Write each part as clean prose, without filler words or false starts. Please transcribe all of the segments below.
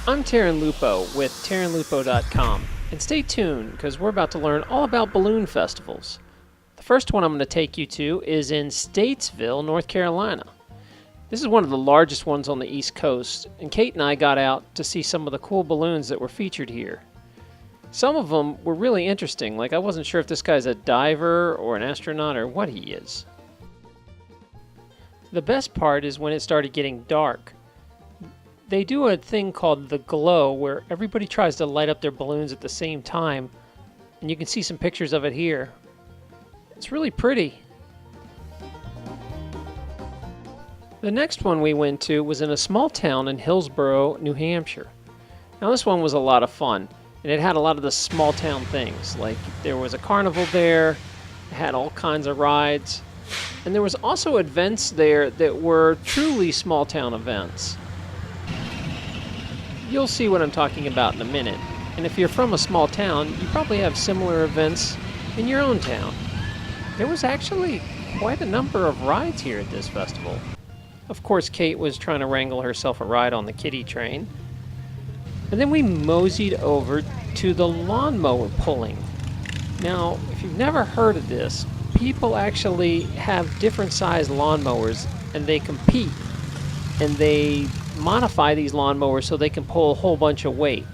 I'm Taryn Lupo with TarynLupo.com, and stay tuned because we're about to learn all about balloon festivals. The first one I'm going to take you to is in Statesville, North Carolina. This is one of the largest ones on the East Coast, and Kate and I got out to see some of the cool balloons that were featured here. Some of them were really interesting, like I wasn't sure if this guy's a diver or an astronaut or what he is. The best part is when it started getting dark. They do a thing called the glow where everybody tries to light up their balloons at the same time, and you can see some pictures of it here. It's really pretty. The next one we went to was in a small town in Hillsborough, New Hampshire. Now this one was a lot of fun, and it had a lot of the small town things, like there was a carnival there, it had all kinds of rides, and there was also events there that were truly small town events. You'll see what I'm talking about in a minute, and if you're from a small town, you probably have similar events in your own town. There was actually quite a number of rides here at this festival. Of course, Kate was trying to wrangle herself a ride on the kiddie train. And then we moseyed over to the lawnmower pulling. Now, if you've never heard of this, people actually have different sized lawnmowers and they compete and they modify these lawnmowers so they can pull a whole bunch of weight.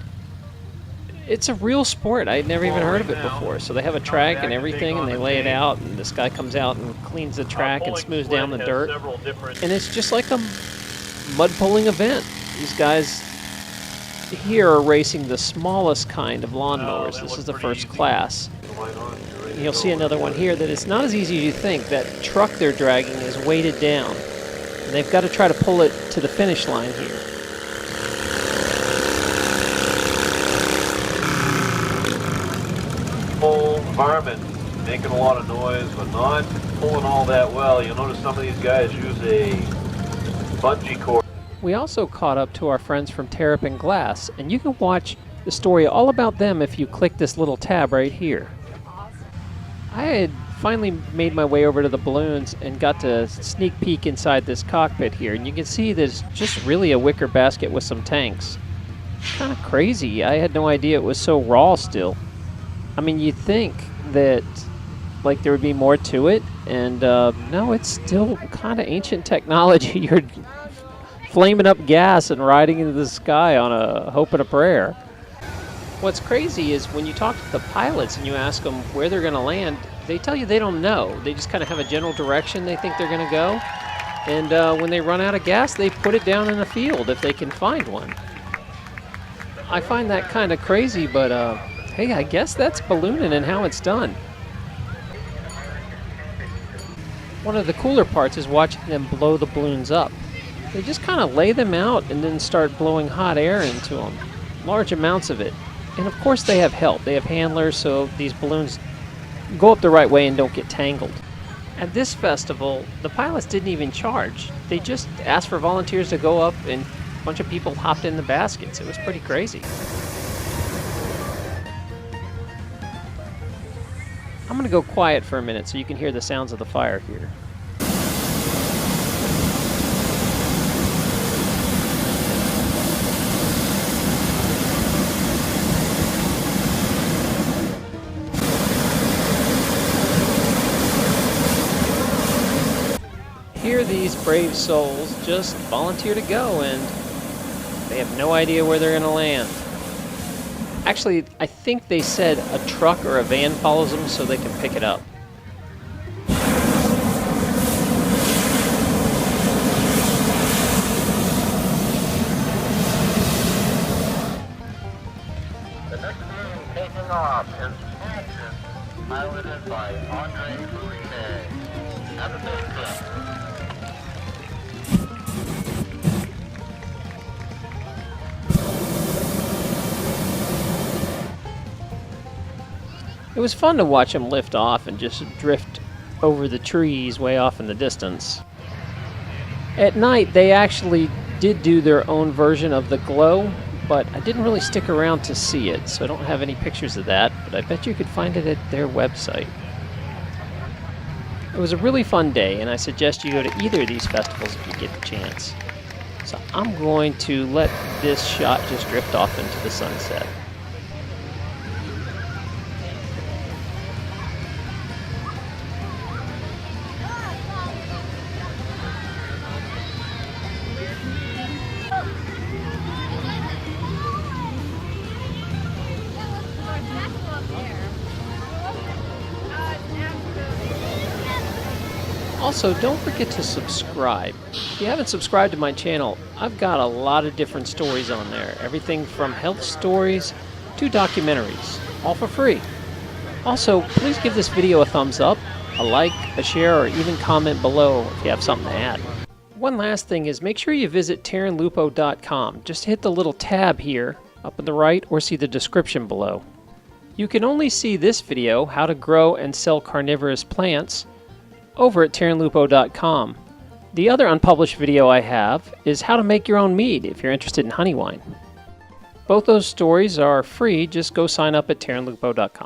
It's a real sport. I'd never even heard of it before. So they have a track and everything, and they lay it out, and this guy comes out and cleans the track and smooths down the dirt. And it's just like a mud pulling event. These guys here are racing the smallest kind of lawnmowers. This is the first class. And you'll see another one here that it's not as easy as you think. That truck they're dragging is weighted down. And they've got to try to pull it to the finish line here. Full environment, making a lot of noise, but not pulling all that well. You'll notice some of these guys use a bungee cord. We also caught up to our friends from Terrapin Glass, and you can watch the story all about them if you click this little tab right here. I had finally made my way over to the balloons and got to sneak peek inside this cockpit here, and you can see there's just really a wicker basket with some tanks. Kind of crazy. I had no idea it was so raw still. I mean, you'd think that like there would be more to it, and no, it's still kind of ancient technology. You're flaming up gas and riding into the sky on a hope and a prayer. What's crazy is when you talk to the pilots and you ask them where they're going to land, they tell you they don't know. They just kind of have a general direction they think they're going to go, and when they run out of gas, they put it down in a field if they can find one. I find that kind of crazy, but hey, I guess that's ballooning and how it's done. One of the cooler parts is watching them blow the balloons up. They just kind of lay them out and then start blowing hot air into them, large amounts of it. And of course they have help. They have handlers so these balloons go up the right way and don't get tangled. At this festival, the pilots didn't even charge. They just asked for volunteers to go up, and a bunch of people hopped in the baskets. It was pretty crazy. I'm going to go quiet for a minute so you can hear the sounds of the fire here. Here these brave souls just volunteer to go, and they have no idea where they're going to land. Actually, I think they said a truck or a van follows them so they can pick it up. The next balloon taking off is Kansas, piloted by Andre Boucher. Have a safe trip. It was fun to watch them lift off and just drift over the trees way off in the distance. At night, they actually did do their own version of the glow, but I didn't really stick around to see it, so I don't have any pictures of that, but I bet you could find it at their website. It was a really fun day, and I suggest you go to either of these festivals if you get the chance. So I'm going to let this shot just drift off into the sunset. Also, don't forget to subscribe. If you haven't subscribed to my channel, I've got a lot of different stories on there. Everything from health stories to documentaries, all for free. Also, please give this video a thumbs up, a like, a share, or even comment below if you have something to add. One last thing is make sure you visit TerranLupo.com. Just hit the little tab here up on the right or see the description below. You can only see this video, how to grow and sell carnivorous plants, over at TerranLupo.com. The other unpublished video I have is how to make your own mead if you're interested in honey wine. Both those stories are free, just go sign up at TerranLupo.com.